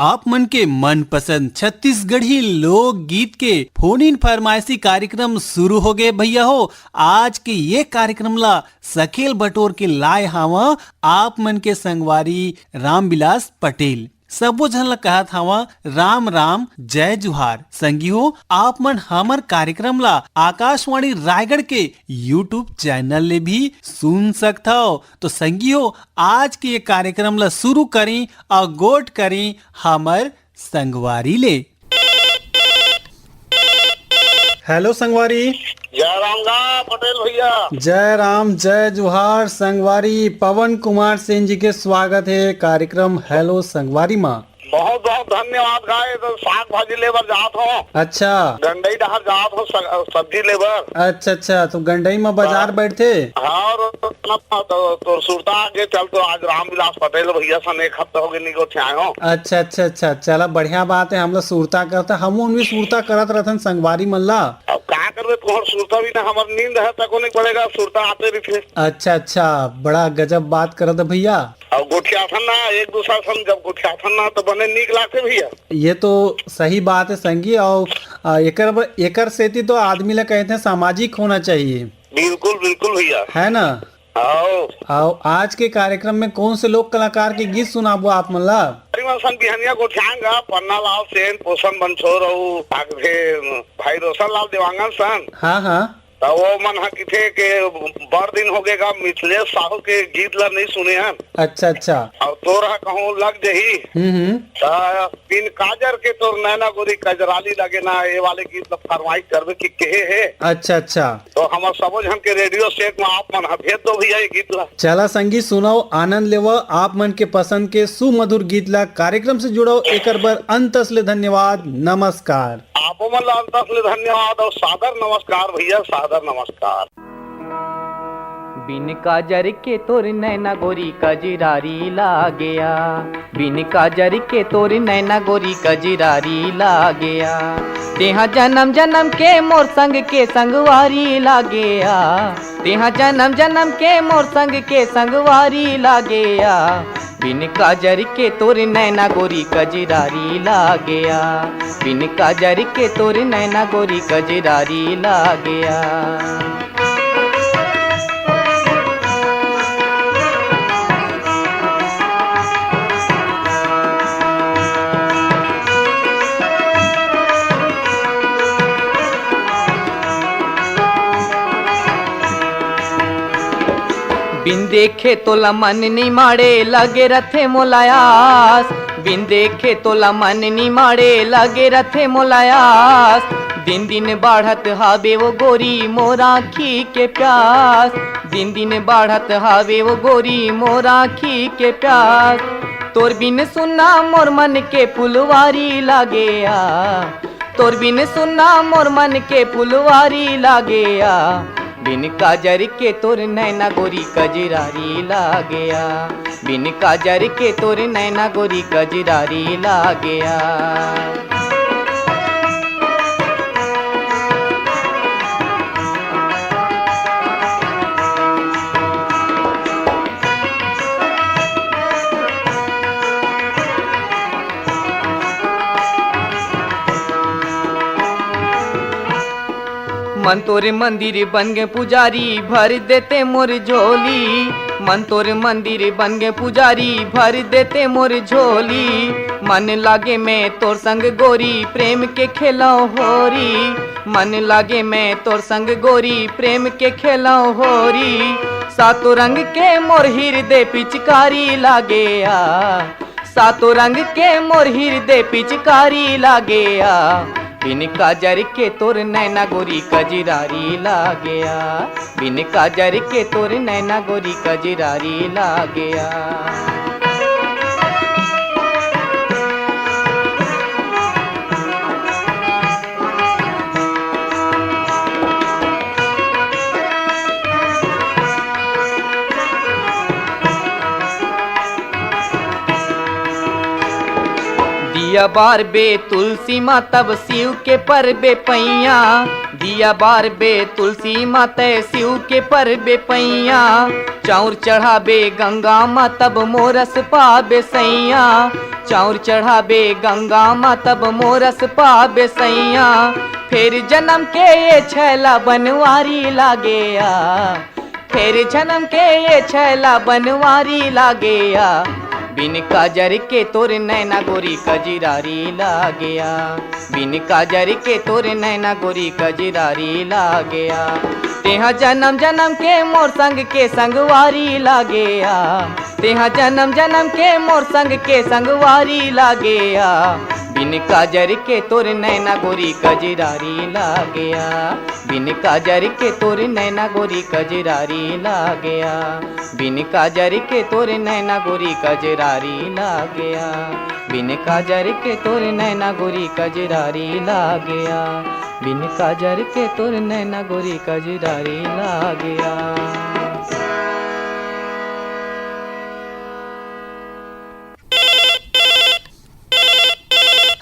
आप मन के मनपसंद छत्तीसगढ़ी लोक गीत के फोन इन फरमाइशी कार्यक्रम शुरू हो गए भैया हो। आज के ये कार्यक्रम ला सकेल बटोर के लाए हावा आप मन के संगवारी रामविलास पटेल। सबो झन ला कहत हावा राम राम जय जुहार। संगी हो आप मन हमर कार्यक्रम ला आकाशवाणी रायगढ़ के यूट्यूब चैनल ले भी सुन सकता हो। तो संगी हो आज के ये कार्यक्रम ला शुरू करी और गोट करी हमर संगवारी ले। हेलो संगवारी। जय राम पटेल भैया। जय राम जय जुहार। संगवारी पवन कुमार सिंह जी के स्वागत है कार्यक्रम हेलो संगवारी माँ। बहुत बहुत धन्यवाद। गाय तो साग भाजी लेबर जात हो। अच्छा गंडई डहर जात हो सब्जी लेबर। अच्छा तो गंडई में बाजार बैठते। हाँ तो सुरता आगे चल तो आज रामविलास पटेल भैया सन एक हफ्ता हो गए निको आए हो। अच्छा चला बढ़िया बात है। हम लोग सुरता करता हम भी सुरता करत रहते संगवारी मल्ला। अब क्या करबे तुम्हार सुरता भी ना हमार नींद है तक नहीं पड़ेगा सुरता आते रहे। अच्छा बड़ा गजब बात करत भैया। और गुठियाथन ना एक दूसरा सन जब गुठियाथन ना तो बने नीक लागते भैया। ये तो सही बात है संगी। और एकर सेती तो आदमी ला कहते हैं सामाजिक होना चाहिए। बिल्कुल भैया है ना। आओ आज के कार्यक्रम में कौन से लोक कलाकार के गीत सुनाबो आप मन ला? सन बिहनिया गोठियांगा पन्ना लाल सेन पोषण बनछोर भाई रोशन लाल देवांगन सन। हाँ तो वो मन किथे के बड़ दिन हो गएगा मिथिलेश साहू के गीत ला नहीं सुने हैं। अच्छा और तोरा कहूँ लग जही बिन काजर के तोर नैना गोरी कजराली लगे ना ये वाले गीत फरमाइश करबे कि केहे है। अच्छा तो हमार सबो जन के रेडियो सेट में आप मन भेज दो भैया ये गीत ला। चला संगी सुनाओ आनंद लेवा आप मन के पसंद के सुमधुर गीत ला। कार्यक्रम से जुड़ो एक बार अंतस ले धन्यवाद। नमस्कार। आपो मन ला अंतस ले धन्यवाद और सादर नमस्कार भैया सादर नमस्कार। बिन काजर के तोर नैना गोरी कजरारी लागया। बिन काजर के तोर नैना गोरी कजरारी लागया। तेहा जन्म जन्म के मोर संग के संगवारी लागया। तेहा जन्म जन्म के मोर संग के संगवारी लागया। बिन काजर के तोर नैना गोरी कजरारी लागया। बिन काजर के तोर नैना गोरी कजरारी लागया। बिन देखे तोला मन नहीं माड़े लगे रथे मोलायास। बिन देखे तोला मन नहीं माड़े लगे रथे मोलायास। दिन दिन बढ़त हावे वो गोरी मोर आँखी के प्यास। दिन दिन बढ़त हावे वो गोरी मोर आँखी के प्यास। तोर बिन सुनना मोर मन के फुलवारी लागेया। तोर बिन सुनना मोर मन के फुलवारी लागेया। बिन काजर के तोर नैना गोरी कजरारी लागया। बिन काजर के तोर नैना गोरी कजरारी लागया। मन तोरे मंदिर बन गए पुजारी भर देते मोर झोली। मन तोरे मंदिर बन गए पुजारी भर देते मोर झोली। मन लागे मैं तोर संग गोरी प्रेम के खेलाओ होरी। मन लागे मैं तोर संग गोरी प्रेम के खेलाओ होरी। सातों रंग के मोर हृदय पिचकारी लागेया। सातों रंग के मोर हृदय पिचकारी लागेया। बिन काजर के तोर नैना गोरी कजरारी लागया। बिन काजर के तोर नैना गोरी कजरारी लागया। दिया बार बे तुलसी माँ तब शिव के पर बे पैया। दिया बार बे तुलसी माँ तय शिव के पर बे पैया। चाउर चढ़ाबे गंगा माँ तब मोरस पाबे सैया। चाउर चढ़ाबे गंगा माँ तब मोरस पाबे सैया, फिर जन्म के ये छैला बनवारी लागेया, फिर जन्म के ये छैला बनवारी लागेया, बिन काजर के तोर नैना गोरी कजरारी लागेया, बिन काजर के तोर नैना गोरी कजरारी लागेया, तेहा जन्म जन्म के मोर संग के संगवारी लागेया, तेहा जन्म जन्म के मोर संग के संगवारी लागेया, बिन काजर के तोर नैना गोरी कजरारी लागेया, बिन काजर के तोर नैना गोरी कजरारी लागेया, बिन काजर के तोर नैना गोरी कजरारी लागेया, बिन काजर के तोर नैना गोरी कजरारी लागेया, बिन काजर के तोर नैना गोरी कजरारी लागेया।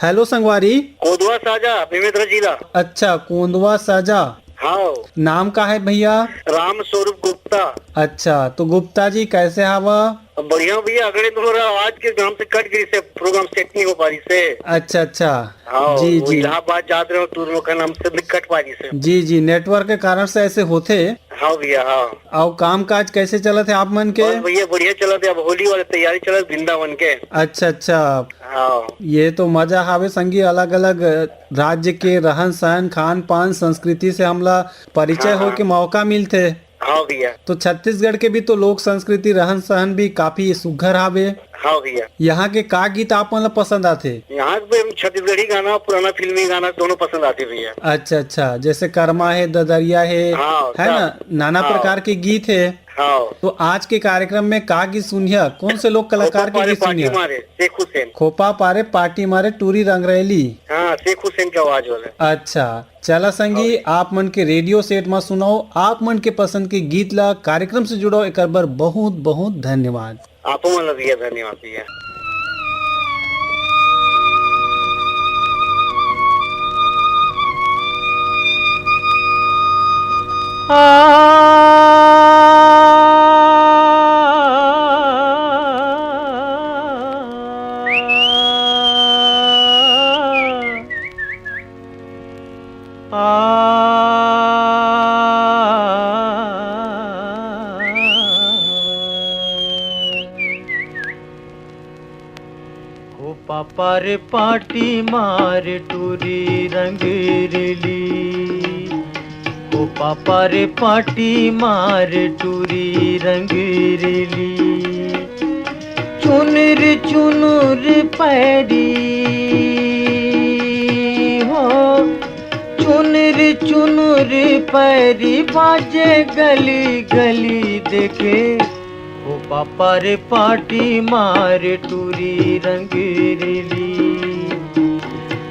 हेलो संगवारी। कोदवा साजा बेमेंद्र जिला। अच्छा, कोंदवा साजा। हाँ। नाम का है भैया? राम स्वरूप गुप्ता। अच्छा, तो गुप्ता जी कैसे हवा? बढ़िया भैया, अगले तो आज के ग्राम से कट गई से प्रोग्राम सेट नहीं हो पा रही से। अच्छा अच्छा। हाँ, जी जी। इलाहाबाद जा रहे हो टूर का नाम से कट पा रही से। जी जी, नेटवर्क के कारण से ऐसे होते। हाँ भैया। हाँ। और काम काज कैसे चला थे आप मन के? भैया बढ़िया चला थे, अब होली वाले तैयारी चला वृंदावन के। अच्छा अच्छा। हाँ। ये तो मजा हावे संगी, अलग अलग राज्य के रहन सहन खान पान संस्कृति से हमला परिचय हो के मौका मिलते। हाँ भैया। तो छत्तीसगढ़ के भी तो लोक संस्कृति रहन सहन भी काफी सुघर हावे। हाँ भैया। यहाँ के का गीत आप मन ला पसंद आते? यहाँ पे छत्तीसगढ़ी गाना पुराना फिल्मी गाना दोनों पसंद आते भैया। अच्छा अच्छा, जैसे कर्मा है, ददरिया है, हाँ, है ना, नाना प्रकार के गीत है। हाँ। तो आज के कार्यक्रम में का गीत सुनिया? कौन से लोग कलाकार के गीत सुनिया? शेख हुसैन। खोपा पारे पार्टी मारे टूरी रंगरैली। हाँ, शेख हुसैन की आवाज वाला। अच्छा, चला संगी, आप मन के रेडियो सेट में सुनाओ आप मन के पसंद के गीत ला। कार्यक्रम से जुड़ो एक बार बहुत बहुत धन्यवाद। आपको मन भैया, धन्यवाद भैया। पापा रे पाटी मार टूरी रंगरेली, ओ पापा रे पाटी मार टूरी रंगरेली, चुनर चुनर पैरी हो, चुनर चुनर पैरी बाजे गली गली देखे, ओ पापा रे पाटी मार टूरी रंगरेली,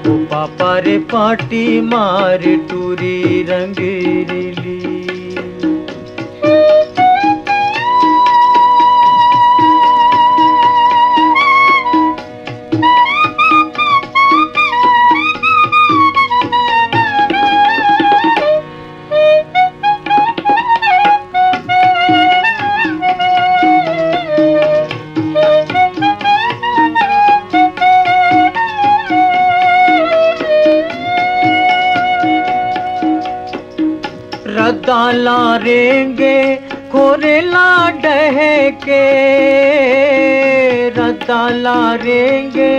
ओ पापा रे पाटी मार टूरी रंगरेली। रदाला रेंगे खोरेला डहके, रदाला रेंगे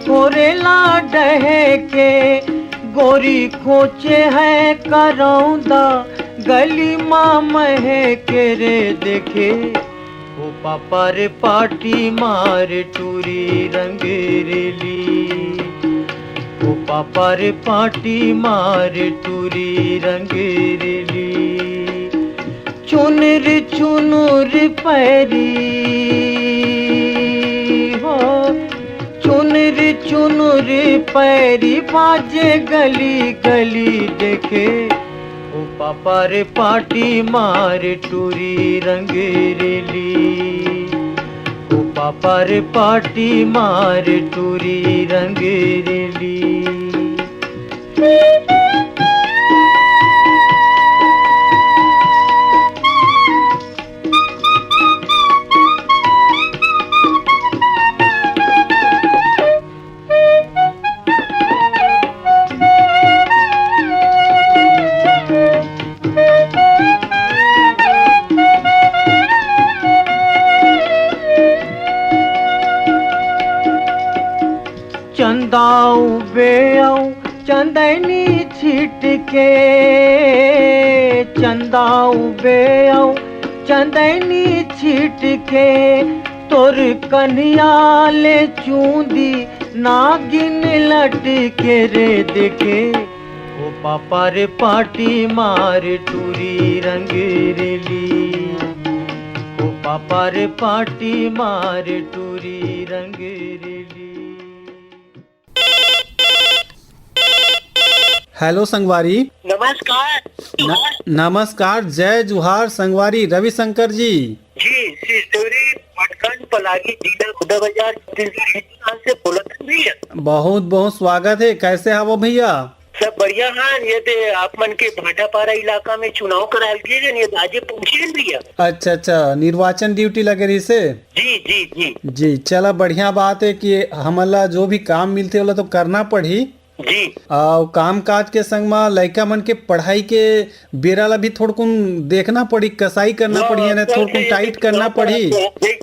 खोरेला डहके, गोरी खोचे है करौंदा गली माँ महके रे देखे, ओ पापा रे पाटी मार टूरी रंगरेली, ओ पापा रे पाटी मार टूरी रंगरेली, चुनर चुनर पैरी हो, चुनर चुनर पैरी बाजे गली गली देखे, ओ पापा रे पाटी मार टूरी रंगरेली, ओ पापा रे पाटी मार टूरी रंगरेली। उबे आऊं चंदनी छिट के, चंदा उबे आऊं चंदनी छिट के, तोर कन्या ले चूंदी नागिन लटके रे देखे। ओ पापा रे पाटी मार टूरी रंग रेली, ओ पापा रे पाटी मार टूरी रंग रेली। हेलो संगवारी। नमस्कार। नमस्कार, जय जुहार संगवारी रविशंकर जी। जी सिद्धौरी मटकन पलागी जिला खुदा बाजार छत्तीसगढ़ हिंदुस्तान से बोलत हैं भैया। बहुत बहुत स्वागत है। कैसे हो भैया? सब बढ़िया है। ये दे आप मन के भाटापारा इलाका में चुनाव कराल गए, ये आजे पहुंचे भैया। अच्छा अच्छा, निर्वाचन ड्यूटी लगे रही से? जी जी जी जी, चला बढ़िया बात है कि हमला जो भी काम मिलते होला तो करना पड़ी। जी काम काज के संग में लड़का मन के पढ़ाई के बेरा ला भी थोड़कुन देखना पड़ी, कसाई करना पड़ी, यानी थोड़कुन टाइट करना पड़ी।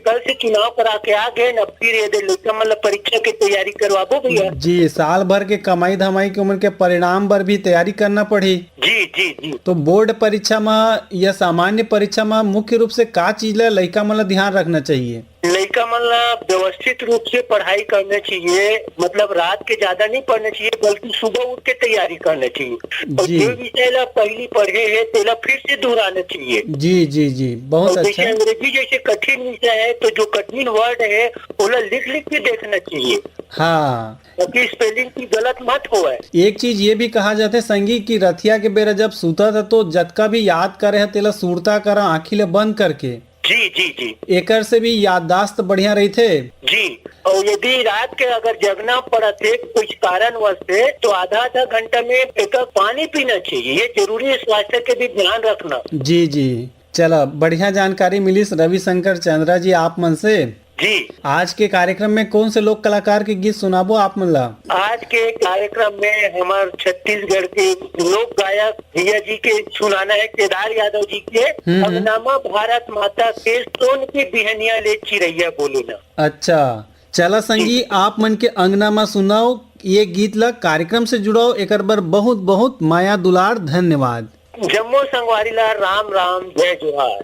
कल से चुनाव करा के आ गए न, फिर ये लड़का मतलब परीक्षा की तैयारी करवाबो भैया। जी, साल भर के कमाई धमाई के उम्र के परिणाम पर भी तैयारी करना पड़ी। जी जी जी तो बोर्ड परीक्षा में या सामान्य परीक्षा में मुख्य रूप से का चीज ला लड़का मन ला ध्यान रखना चाहिए? लड़का मतलब व्यवस्थित रूप से पढ़ाई करना चाहिए, मतलब रात के ज्यादा नहीं पढ़ना चाहिए, बल्कि सुबह उठ के तैयारी करना चाहिए। और जो विषय ला पहली पढ़े है तेला फिर से दोहराना चाहिए। जी जी जी, बहुत अच्छा। जैसे अंग्रेजी जैसे कठिन विषय है तो जो कठिन वर्ड है वो लिख लिख के देखना चाहिए। हाँ, क्योंकि स्पेलिंग की गलत मत हो। एक चीज ये भी कहा जाता है संगी की रथिया के बेरा जब सूता था तो जतका भी याद करे है तेला सुरता करा आँखी ले बंद करके। जी जी जी एकर से भी याददाश्त बढ़िया रही थे। जी, और यदि रात के अगर जगना पड़ा थे कुछ कारणवश से तो आधा आधा घंटा में एक पानी पीना चाहिए, ये जरूरी है, स्वास्थ्य के भी ध्यान रखना। जी जी, चलो बढ़िया जानकारी मिली रविशंकर चंद्रा जी आप मन से। जी, आज के कार्यक्रम में कौन से लोक कलाकार के गीत सुनाबो आप मन ला? आज के कार्यक्रम में हमारे छत्तीसगढ़ के लोक गायक भैया जी के सुनाना है, केदार यादव जी के अंगनामा भारत माता के सोन की बिहनिया ले चिरैया बोले ना। अच्छा, चला संगी आप मन के अंगना में सुनाओ ये गीत ला, कार्यक्रम से जुड़ाओ, एक बार बहुत बहुत माया दुलार धन्यवाद। जम्मू संगवारी ला राम राम, जय जोहार।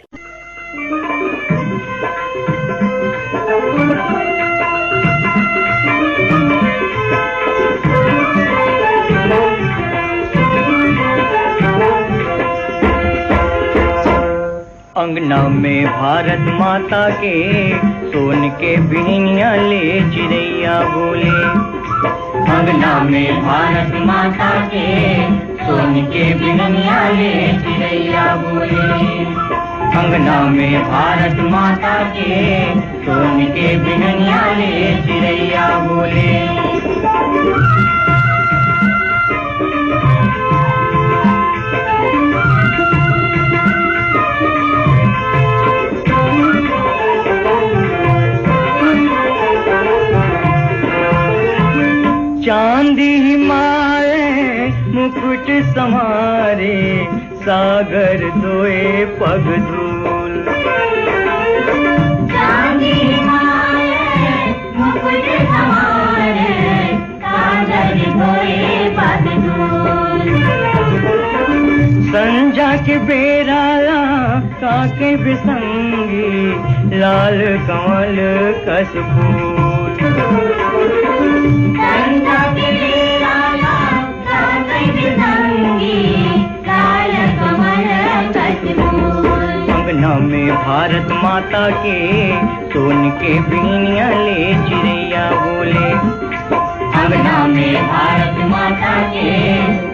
अंगना में भारत माता के सोन के बिहनिया ले चिरैया बोले। अंगना में भारत माता के सोन के बिहनिया ले चिरैया बोले। अंगना में भारत माता के सोन के बिहनिया ले चिरैया बोले। चांदी हिमालय मुकुट समारे, सागर दोए पग धूल। चांदी हिमालय मुकुट समारे, सागर दोए पग धूल। संजा के बेराला काके बिसंगी, लाल कमल कस फूल। अंगना में भारत माता के सोन के बिहनिया ले चिरैया बोले। अंगना में भारत माता के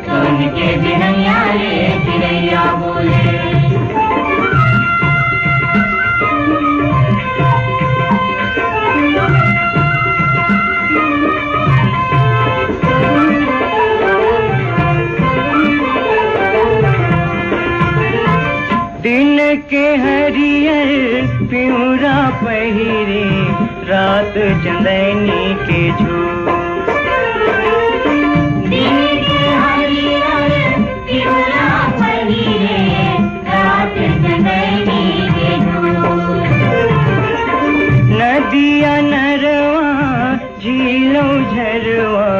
सोन के बिहनिया ले चिरैया बोले। दिन के हरियर पिउरा पहिरे, रात चंदनी के झूल। दिन के हरियर पिउरा पहिरे, रात चंदनी के झूल। नदिया नरवा झीलों झरवा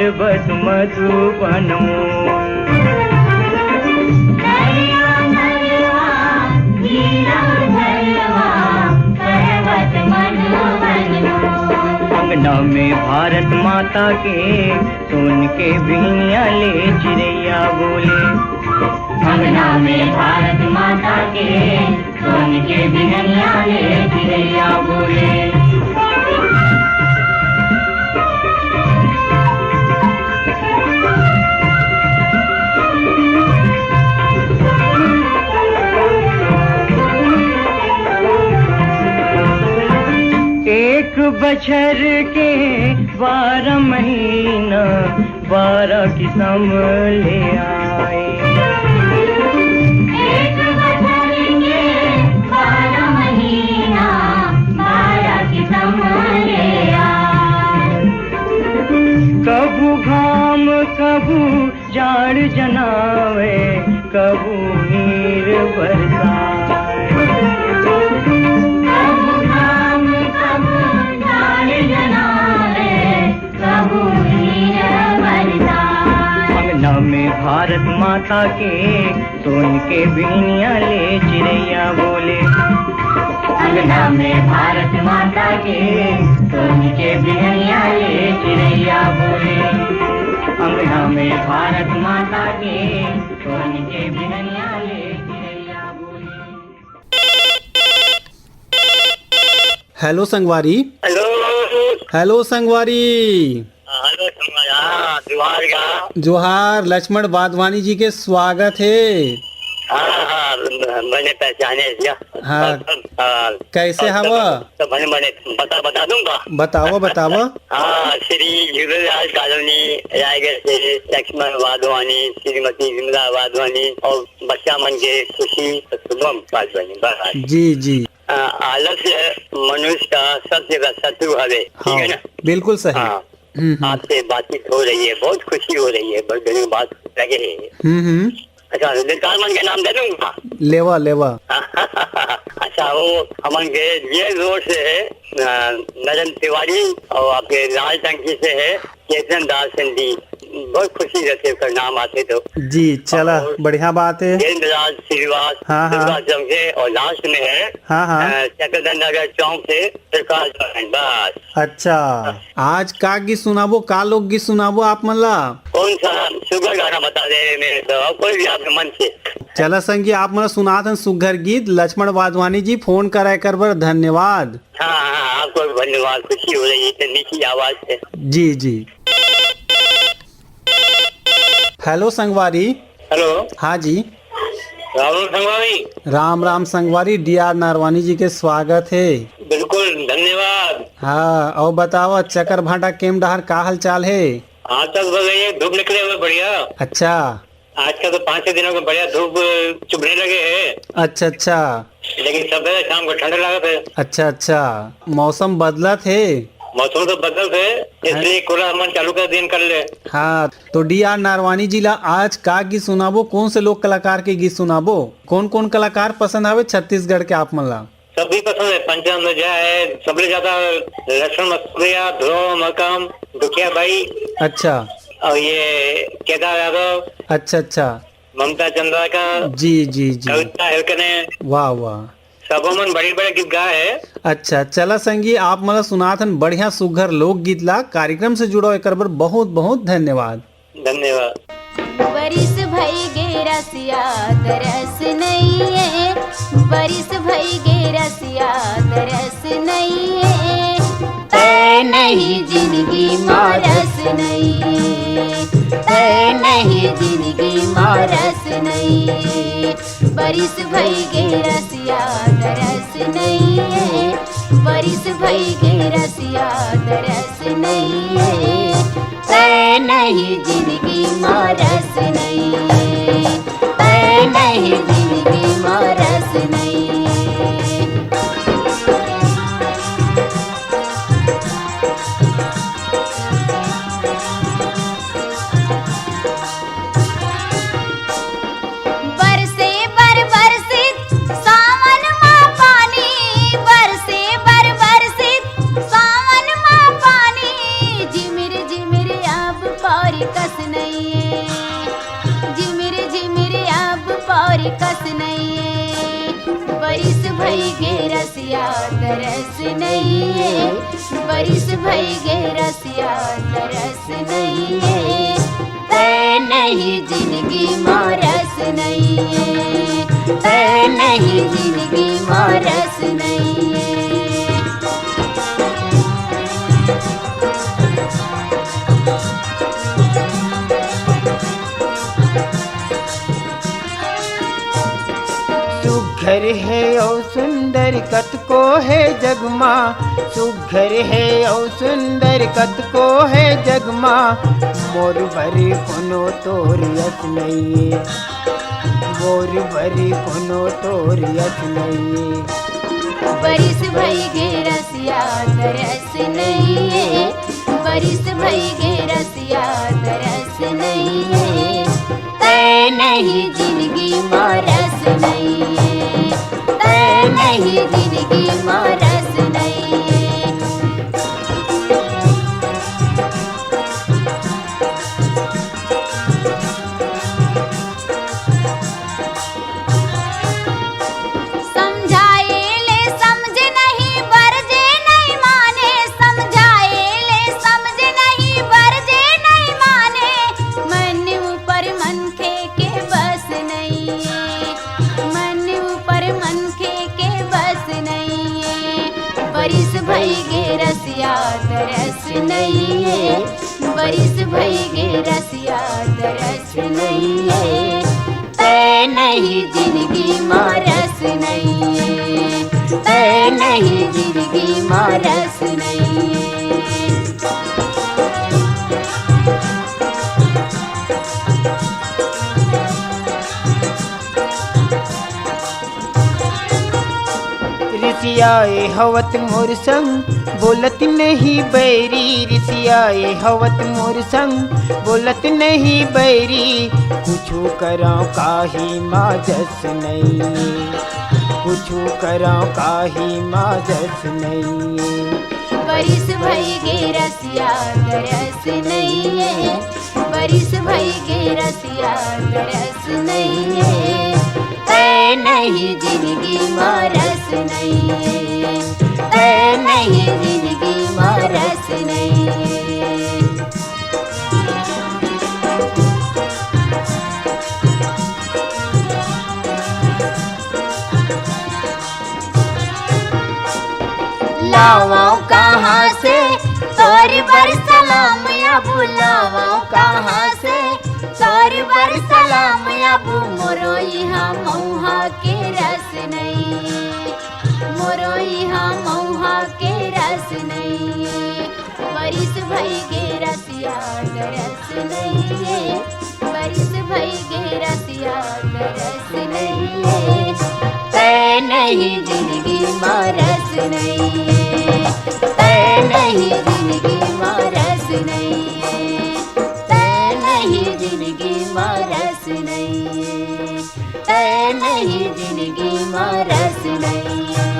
पर्वत मधुबन मोर। अंगना में भारत माता के सोन के बिनिया ले चिड़ैया बोले। अंगना में भारत माता के सोन के बिनिया ले चिड़ैया बोले। एक बछर के 12 महीना 12 किस्म ले आए। एक बछर के 12 महीना 12 किस्म ले आए। कबू घाम कबू जाड़ जनावे कबू नीर बरसाए। अंगना में भारत माता के सोन के बिनिया ले चिड़ैया बोले। अंगना में भारत माता के सोन के बिनिया ले चिड़ैया बोले। अंगना में भारत माता के सोन के बिनिया ले चिड़ैया बोले। हेलो संगवारी। हेलो संगवारी। हेलो संगवारी, जोहार का। जोहार। लक्ष्मण वाधवानी जी के स्वागत है। हाँ, मैंने पहचाने क्या? हाँ, कैसे हवा? तो मैंने बता दूंगा। बताओ बताओ। हाँ, श्री युवराज कॉलोनी रायगढ़ से लक्ष्मण वाधवानी, श्रीमती विमला वाधवानी और बच्चा मन के खुशी शुभम वाधवानी। जी जी। आलस्य मनुष्य का सबसे बड़ा शत्रु है, ठीक है ना? बिल्कुल सही। हाँ, आपसे बातचीत हो रही है, बहुत खुशी हो रही है, बहुत दिनों बाद लगे है। अच्छा, दिलदार मन के नाम दे दूंगा। लेवा लेवा। अच्छा, वो हमन के ये रोड से है नरेंद्र तिवारी और आपके लाल टंकी से है केतन दास सिंधी। बहुत खुशी रहती है नाम आते तो। जी चला, बढ़िया बात है। राज श्रीवास। हाँ हाँ। से और लास्ट में है चक्रधर नगर चौक से प्रकाश बस। अच्छा, आज का गीत सुनाबो, का लोग गीत सुनाबो आप मन ला? कौन सा सुगर गाना बता दे मेरे तो, कोई भी आपके मन से। चला संगी, आप मन सुनात हन सुघर गीत। लक्ष्मण वाधवानी जी फोन कराए कर बर धन्यवाद। हाँ हाँ, आपको धन्यवाद। खुशी हो रही है इतनी मीठी आवाज से। जी जी। हेलो संगवारी। हेलो। हाँ जी। राम संगवारी। राम राम संगवारी। DR नारवानी जी के स्वागत है। बिल्कुल, धन्यवाद। हाँ, और बताओ चक्कर भाटा केम डहर का हाल चाल है? आज तक बताइए, धूप निकले हुए बढ़िया। अच्छा, आज का तो 5-6 दिनों में बढ़िया धूप चुभने लगे है। अच्छा अच्छा। लेकिन सवेरे शाम को ठंडा लागत है। अच्छा अच्छा, मौसम बदलत है। मौसम तो बदल है, इसलिए खुला मन चालू का दिन कर ले। हाँ, तो DR नारवानी जी ला आज का गीत सुनाबो? कौन से लोक कलाकार के गीत सुनाबो? कौन कौन कलाकार पसंद आवे छत्तीसगढ़ के आप मन ला? सभी पसंद है। पंचायत में है सबसे ज्यादा लक्ष्मण मसूरिया, ध्रुव मकाम, दुखिया भाई। अच्छा। और ये केदार यादव। अच्छा अच्छा। ममता चंद्रा का। जी जी जी। कविता हेलकने। वाह वाह, सब मन बड़े बड़े गीत गाए है। अच्छा, चला संगी, आप मला सुनाथन बढ़िया सुघर लोक गीत ला। कार्यक्रम से जुड़ो एक बार बहुत बहुत धन्यवाद। धन्यवाद। बरिस भई गे रसिया तरस नहीं है, बरिस भई गे रसिया तरस नहीं है, तै नहीं जिंदगी मारस नहीं है, तै नहीं जिंदगी मारस नहीं है। बरिस भई गे रसिया तरस नहीं है, बरिस भई गे रसिया तरस नहीं है, तै नहीं जिंदगी मारस नहीं है, तै नहीं जिंदगी मारस नहीं है। बरसे बर बरसित सावन माँ पानी, बरसे बर बरसित सावन माँ पानी, झिमिर झिमिर अब रसिया तरस नहीं है, बरिस भई गे रसिया तरस नहीं है, तय नहीं जिंदगी माँ रस नहीं है, तय नहीं जिंदगी माँ रस नहीं है। सुघर है और सुंदर कत को है जगमा, सुघर है और सुंदर कत को है जगमा, मोर भरी कोनो तोर यस नहीं है, मोर भरी कोनो तोर यस नहीं है। बरिस भई गे रसिया तरस नहीं है, बरिस भई गे रसिया तरस नहीं है, तय नहीं जिंदगी माँ रस नहीं है, तय नहीं जिंदगी माँ रस नहीं है। समझाए ले समझ नहीं बरजे नहीं माने, समझाए ले समझ नहीं बरजे नहीं माने, मन ऊपर मन के बस नहीं है, मन ऊपर मन के बस नहीं है। बरिस भई गे रसिया तरस नहीं है, बरिस भई गे रसिया तरस नहीं है, तय नहीं जिंदगी माँ रस नहीं है, तय नहीं जिंदगी माँ रस नहीं है। ऋषियाए हवत मोर संग बोलत नहीं बैरी, ऋषियाए हवत मोर संग बोलत नहीं बैरी, कुछू करा काही माजस नहीं, कुछू करा काही माजस नहीं। बरिस भई गे रसिया तरस नहीं है, बरिस भई गे रसिया तरस नहीं है, तय नहीं जिंदगी माँ रस नहीं है, तय नहीं जिंदगी माँ रस नहीं है। लावाओ कहाँ से तोरी बर सलाम अबू, लावाओ कहाँ से तोरी बर सलाम अबू, मोरो यहाँ मऊहा के रस नहीं है, मोरो यहाँ मऊहा के रस नहीं है। बरिस भई गे रसिया तरस नहीं है, बरिस भई गे रसिया तरस नहीं है, तय नहीं जिंदगी माँ रस नहीं है, तय नहीं जिंदगी माँ रस नहीं है, तय नहीं जिंदगी माँ रस नहीं है, तय नहीं जिंदगी माँ रस नहीं है।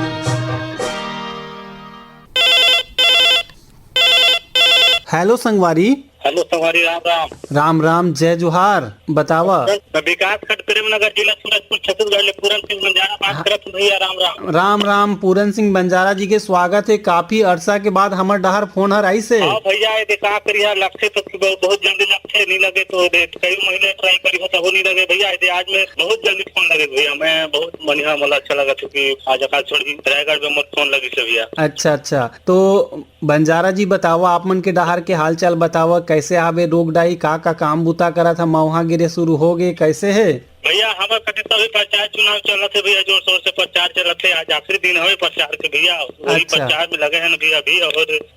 हेलो संगवारी। हेलो संगवारी, राम राम। राम राम, जय जोहार। बतावा। विकास खंड प्रेमनगर जिला सूरजपुर छत्तीसगढ़ ले पूरन सिंह बंजारा बात करत हूं भैया। राम राम। राम राम, पूरन सिंह बंजारा जी के स्वागत है। काफी अरसा के बाद हमर डहर फोन हर आई से। हाँ भैया, ये देखा करिया लगते तो बहुत जल्दी लगते नहीं लगे तो कई महीने ट्राई करी हो तब नहीं लगे भैया। आज में बहुत जल्दी फोन लगे भैया। मैं बहुत बढ़िया मला अच्छा लगा क्योंकि आज आकाश छोड़ी रायगढ़ में मत फोन लगी से भैया। अच्छा अच्छा, तो बंजारा जी बतावा, आप मन के डहर के हाल चाल बतावा, कैसे आवे रोग डाई, का काम बुता करा था, मौहा गिरे शुरू हो गए, कैसे है भैया? हमारे कटे सभी प्रचार चुनाव चलत है भैया, जोर शोर से प्रचार चलत है। आज आखिरी दिन है प्रचार के भैया, वही अच्छा। प्रचार में लगे हैं भैया अभी। और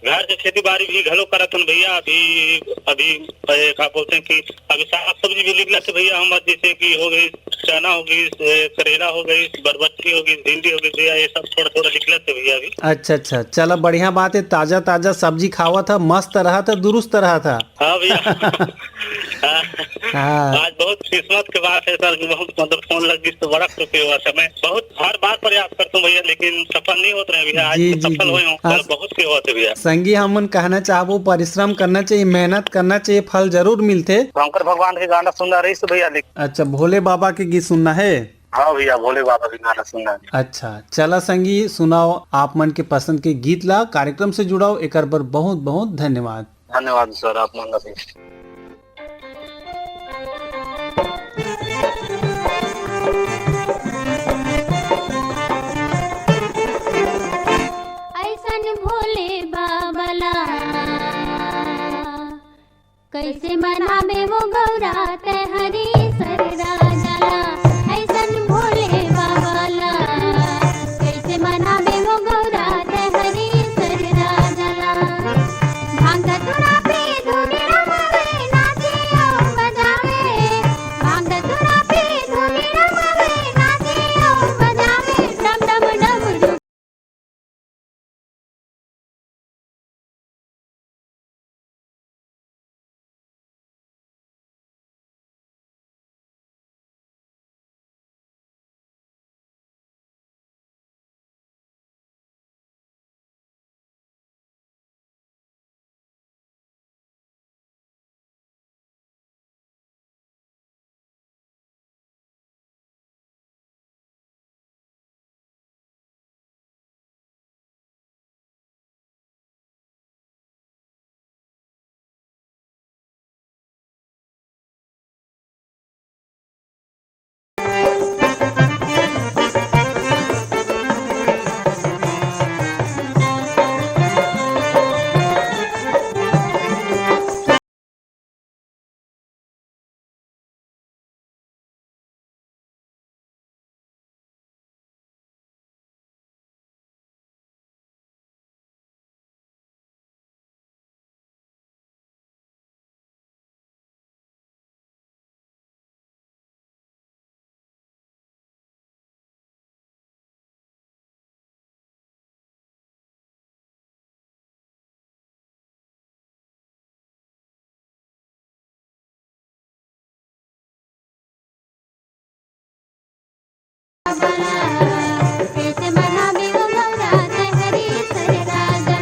घर से खेती बाड़ी भी घलो करत हन भैया। अभी क्या बोलते हैं कि अभी साग सब्जी भी निकला से भैया हमारे, जैसे कि हो गई चना हो गई, करेला हो गई, बरबट्टी हो गई, भिंडी हो गई भैया, ये सब थोड़ा थोड़ा निकला थे भैया अभी। अच्छा अच्छा, चलो बढ़िया बात है। ताजा ताजा सब्जी खावा था, मस्त रहा था, दुरुस्त रहा था। हाँ भैया। हाँ। आज बहुत किस्मत के बात है सर, बहुत मतलब फोन लगी तो बड़ा खुशी हुआ। समय बहुत हर बार प्रयास करता हूँ भैया, लेकिन सफल नहीं होते भैया। आज जी, तो जी, सफल जी। हुए हूँ, आज- बहुत से होते भैया। संगी हमन कहना चाहबो, परिश्रम करना चाहिए, मेहनत करना चाहिए, फल जरूर मिलते। शंकर भगवान के गाना सुनना रही भैया। अच्छा, भोले बाबा के गीत सुनना है। हाँ भैया, भोले बाबा की गाना सुनना है। अच्छा चला संगी, सुनाओ आप मन के पसंद के गीत ला, कार्यक्रम से जुड़ाओ, एक बार बहुत बहुत धन्यवाद। धन्यवाद सर, आप मंगा भी। ऐसन भोले बाबला कैसे मनावे वो गौरा ते हरी सर राजला। ऐसन भोले बाबला कैसे मनावे वो गौरा ते हरी सर राजला। भांग धतूरा पी धूनी रमावे नाचे और बजावे। भांग धतूरा पी धूनी रमावे नाचे और बजावे। डम डम डम। कैसे मनावे वो गौरा ते हरी सर राजला।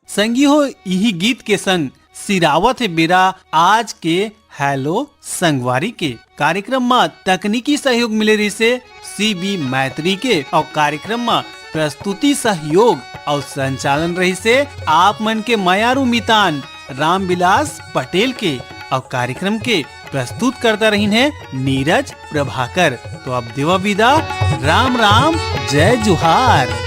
संगी हो यही गीत के संग सिरावत है बेरा आज के हेलो संगवारी के कार्यक्रम में तकनीकी सहयोग मिले रही से CB मैत्री के और कार्यक्रम में प्रस्तुति सहयोग और संचालन रही से आप मन के मयारू मितान रामविलास पटेल के और कार्यक्रम के प्रस्तुत करता रही है नीरज प्रभाकर। तो अब देवा विदा, राम राम, जय जुहार।